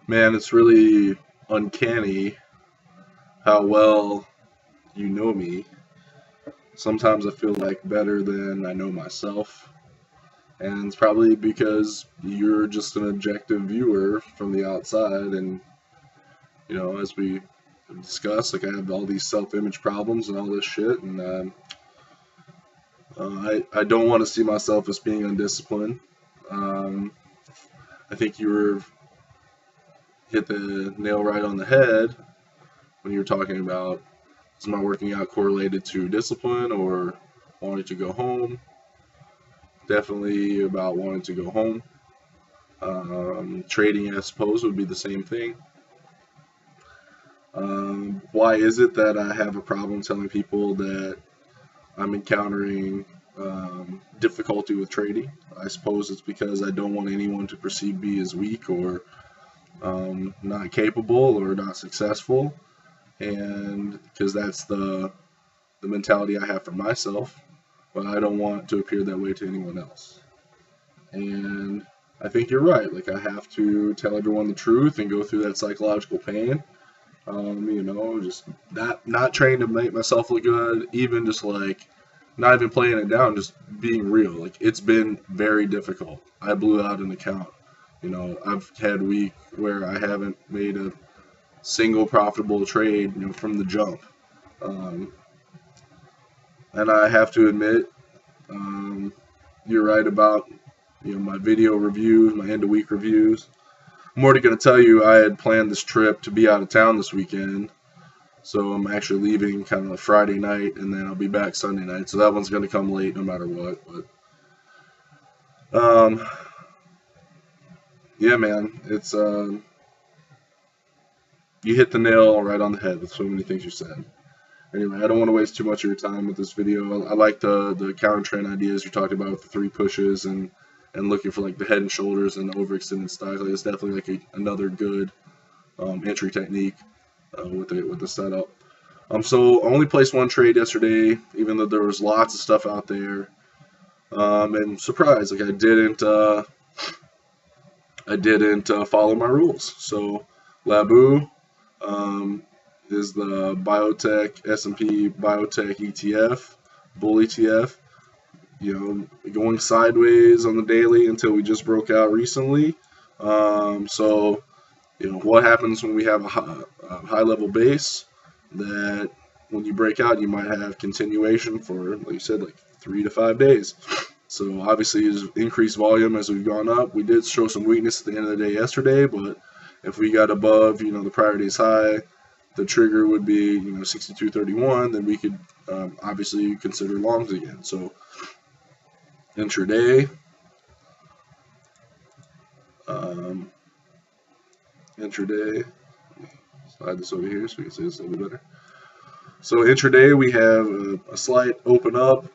Man, it's really uncanny how well you know me. Sometimes I feel like better than I know myself. And it's probably because you're just an objective viewer from the outside. And, as we discussed, like I have all these self image problems and all this shit. And I don't want to see myself as being undisciplined. Um, I think you were hit the nail right on the head when you were talking about, is my working out correlated to discipline or wanting to go home? Definitely about wanting to go home. Trading, I suppose, would be the same thing. Why is it that I have a problem telling people that I'm encountering difficulty with trading? I suppose it's because I don't want anyone to perceive me as weak or not capable or not successful, and because that's the mentality I have for myself, but I don't want to appear that way to anyone else. And I think you're right. Like I have to tell everyone the truth and go through that psychological pain. Just not trying to make myself look good, even just like not even playing it down, just being real. Like it's been very difficult. I blew out an account. I've had week where I haven't made a single profitable trade, from the jump. And I have to admit, you're right about, my video reviews, my end of week reviews. I'm already going to tell you I had planned this trip to be out of town this weekend. So I'm actually leaving kind of Friday night, and then I'll be back Sunday night. So that one's going to come late no matter what. But yeah, man, it's you hit the nail right on the head with so many things you said. Anyway, I don't want to waste too much of your time with this video. I like the counter trend ideas you talked about with the 3 pushes and looking for like the head and shoulders and the overextended style. It's definitely like another good entry technique with the setup. So I only placed one trade yesterday, even though there was lots of stuff out there. And surprise, like I didn't follow my rules. So Labu is the biotech S&P biotech ETF, bull ETF. Going sideways on the daily until we just broke out recently. So what happens when we have a high level base? That when you break out, you might have continuation for, like you said, like 3 to 5 days. So obviously, there's increased volume as we've gone up. We did show some weakness at the end of the day yesterday, but if we got above, the prior day's high, the trigger would be, 62.31. Then we could obviously consider longs again. So intraday, slide this over here so we can see this a little bit better. So intraday we have a slight open up,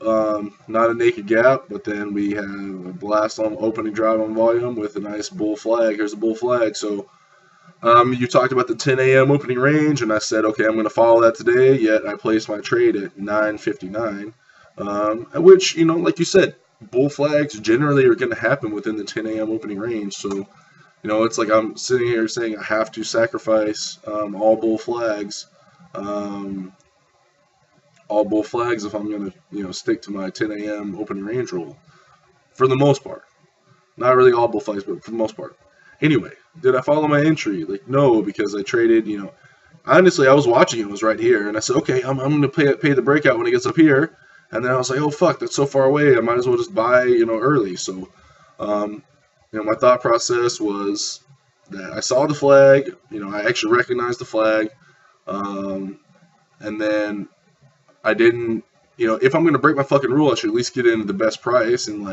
not a naked gap, but then we have a blast on opening drive on volume with a nice bull flag. Here's a bull flag. So you talked about the 10 a.m. opening range, and I said, okay, I'm going to follow that today, yet I placed my trade at 9:59, which, like you said, bull flags generally are going to happen within the 10 a.m. opening range. So, it's like I'm sitting here saying I have to sacrifice all bull flags if I'm going to, stick to my 10 a.m. opening range rule for the most part. Not really all bull flags, but for the most part. Anyway, did I follow my entry? Like, no, because I traded, honestly, I was watching it was right here, and I said, okay, I'm going to pay the breakout when it gets up here. And then I was like, oh, fuck, that's so far away. I might as well just buy, early. So, my thought process was that I saw the flag, I actually recognized the flag. And then I didn't, if I'm going to break my fucking rule, I should at least get into the best price and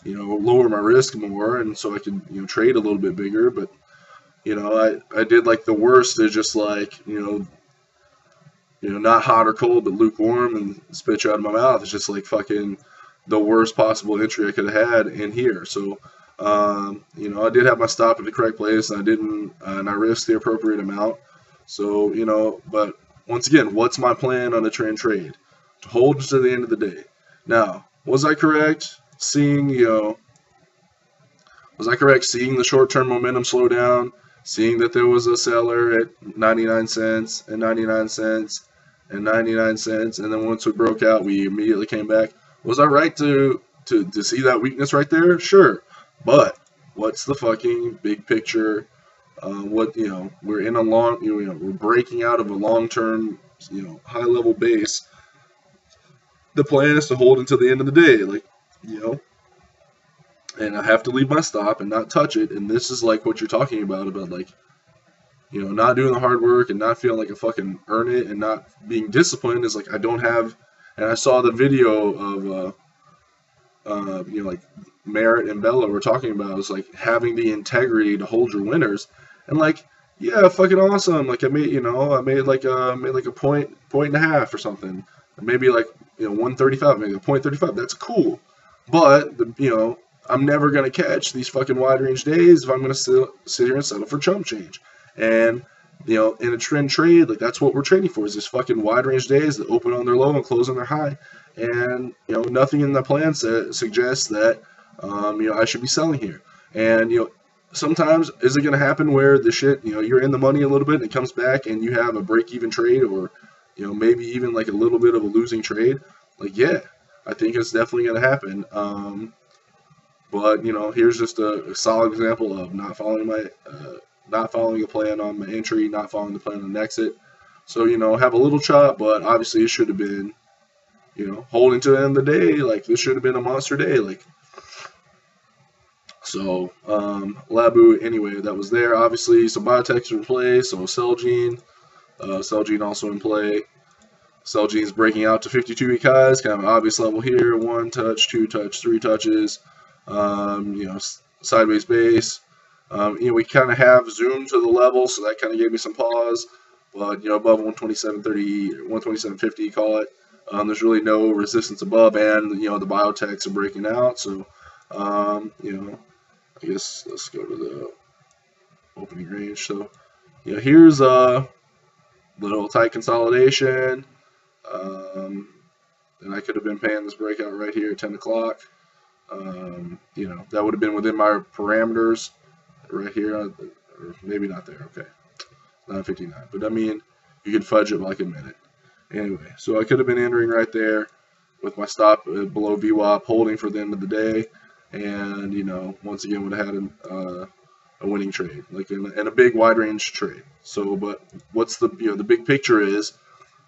lower my risk more. And so I could, trade a little bit bigger. But, I did like the worst is just like, not hot or cold, but lukewarm and spit you out of my mouth. It's just like fucking the worst possible entry I could have had in here. So, I did have my stop at the correct place, and I risked the appropriate amount. So, but once again, what's my plan on a trend trade? To hold to the end of the day. Now, was I correct seeing the short-term momentum slow down seeing that there was a seller at 99 cents and 99 cents and 99 cents, and then once we broke out, we immediately came back. Was I right to see that weakness right there? Sure, but what's the fucking big picture? We're in a we're breaking out of a long-term, high level base. The plan is to hold until the end of the day, and I have to leave my stop and not touch it. And this is like what you're talking about like, not doing the hard work and not feeling like I fucking earn it and not being disciplined is like I don't have. And I saw the video of, like Merritt and Bella were talking about is like having the integrity to hold your winners. And like, yeah, fucking awesome. Like I made like a point and a half or something. Maybe like 135, maybe a 0.35. That's cool. But I'm never gonna catch these fucking wide range days if I'm gonna sit here and settle for chump change. And in a trend trade, like that's what we're trading for is this fucking wide range days that open on their low and close on their high. And nothing in the plan suggests that I should be selling here. And sometimes is it going to happen where the shit you're in the money a little bit and it comes back and you have a break even trade or maybe even like a little bit of a losing trade? Like yeah, I think it's definitely going to happen. But here's just a solid example of not following the plan on my entry, not following the plan on exit. So have a little chop, but obviously it should have been holding to the end of the day. Like this should have been a monster day. Like so, Labu anyway, that was there. Obviously, some biotechs are in play. So Celgene also in play. Celgene's breaking out to 52-week highs, kind of an obvious level here. 1 touch, 2 touch, 3 touches. Sideways base. We kind of have zoomed to the level, so that kind of gave me some pause. But above 127.30, 127.50, call it. There's really no resistance above, and the biotechs are breaking out. So, I guess let's go to the opening range. So, here's a little tight consolidation. And I could have been paying this breakout right here at 10 o'clock. That would have been within my parameters right here, or maybe not there. Okay, 9:59. But I mean, you could fudge it like a minute. Anyway, so I could have been entering right there with my stop below VWAP, holding for the end of the day, and once again would have had a winning trade, like in a big wide range trade. So, but what's the the big picture is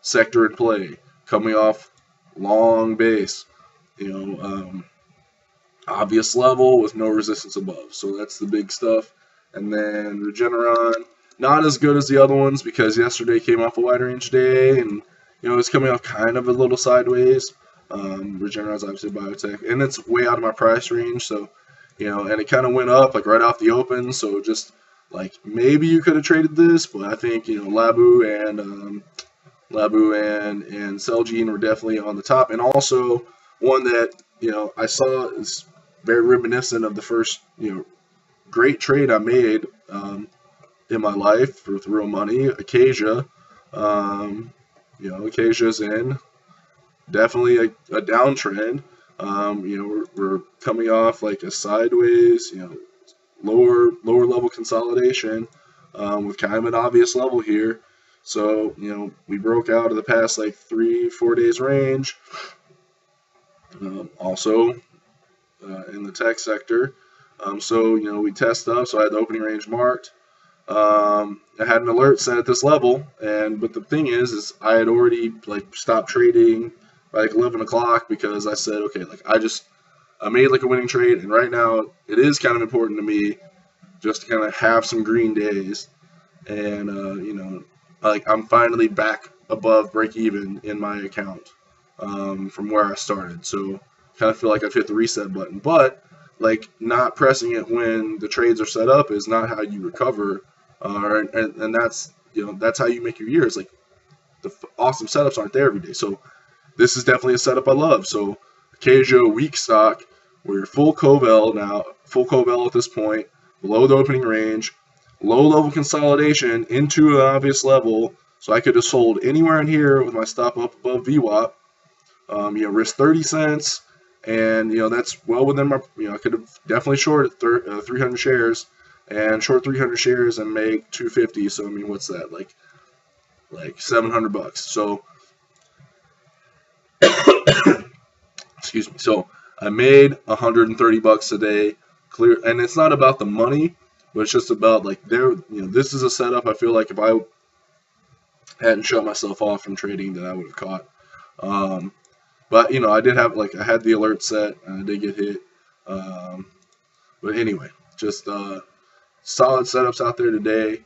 sector in play, coming off long base, obvious level with no resistance above. So that's the big stuff. And then Regeneron, not as good as the other ones because yesterday came off a wide range day and it's coming off kind of a little sideways. Regeneron's obviously biotech, and it's way out of my price range. So, and it kind of went up like right off the open. So just like maybe you could have traded this, but I think Labu and Celgene were definitely on the top, and also one that I saw is very reminiscent of the first great trade I made in my life with real money, Acacia. Acacia's in definitely a downtrend. We're coming off like a sideways, lower level consolidation with kind of an obvious level here. So we broke out of the past like 3-4 days range. Also in the tech sector. So we test up. So I had the opening range marked. I had an alert set at this level, but the thing is I had already like stopped trading by like 11 o'clock because I said, okay, like I made like a winning trade, and right now it is kind of important to me just to kind of have some green days, and like I'm finally back above break even in my account from where I started. So kind of feel like I've hit the reset button, but like not pressing it when the trades are set up is not how you recover. And that's that's how you make your years. Like the awesome setups aren't there every day. So this is definitely a setup I love. So Acacia, weak stock, we're full Covel now, full Covel at this point, below the opening range, low level consolidation into an obvious level. So I could have sold anywhere in here with my stop up above VWAP. Risk 30 cents, and that's well within my. I could have definitely shorted 300 shares and short 300 shares and make 250. So I mean, what's that, like $700? So excuse me. So I made $130 a day, clear, and it's not about the money, but it's just about like this is a setup. I feel like if I hadn't shut myself off from trading, that I would have caught. But I did have I had the alert set and I did get hit. But anyway, just solid setups out there today.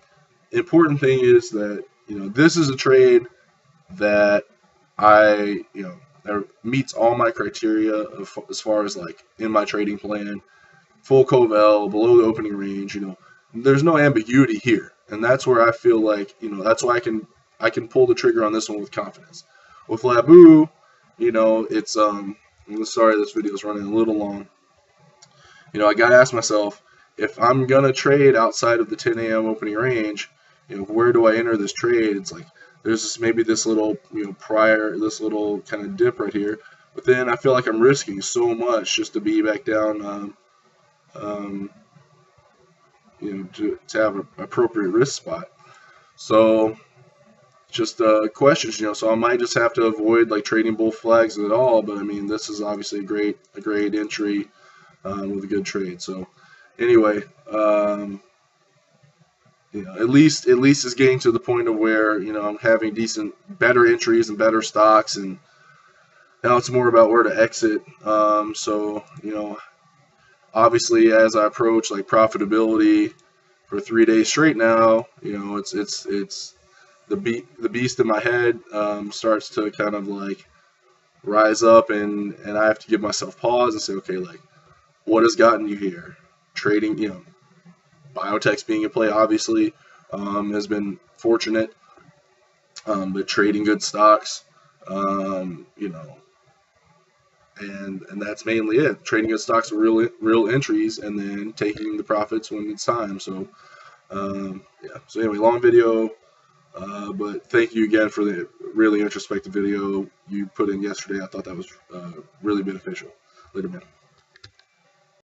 Important thing is that this is a trade that that meets all my criteria as far as like in my trading plan. Full Covel, below the opening range. There's no ambiguity here, and that's where I feel like that's why I can pull the trigger on this one with confidence. With Labu, it's I'm sorry this video is running a little long. I gotta ask myself, if I'm gonna trade outside of the 10 a.m. opening range, where do I enter this trade? It's like there's maybe this little this little kind of dip right here, but then I feel like I'm risking so much just to be back down, to have an appropriate risk spot. So just questions, so I might just have to avoid like trading both flags at all. But I mean, this is obviously a great entry with a good trade. So anyway, at least it's getting to the point of where I'm having better entries and better stocks, and now it's more about where to exit. So obviously as I approach like profitability for 3 days straight now, it's the beast in my head starts to kind of like rise up, and I have to give myself pause and say, okay, like what has gotten you here? Trading, biotech's being in play obviously has been fortunate, but trading good stocks, and that's mainly it. Trading good stocks with real entries, and then taking the profits when it's time. So yeah. So anyway, long video. But thank you again for the really introspective video you put in yesterday. I thought that was really beneficial. Later, man.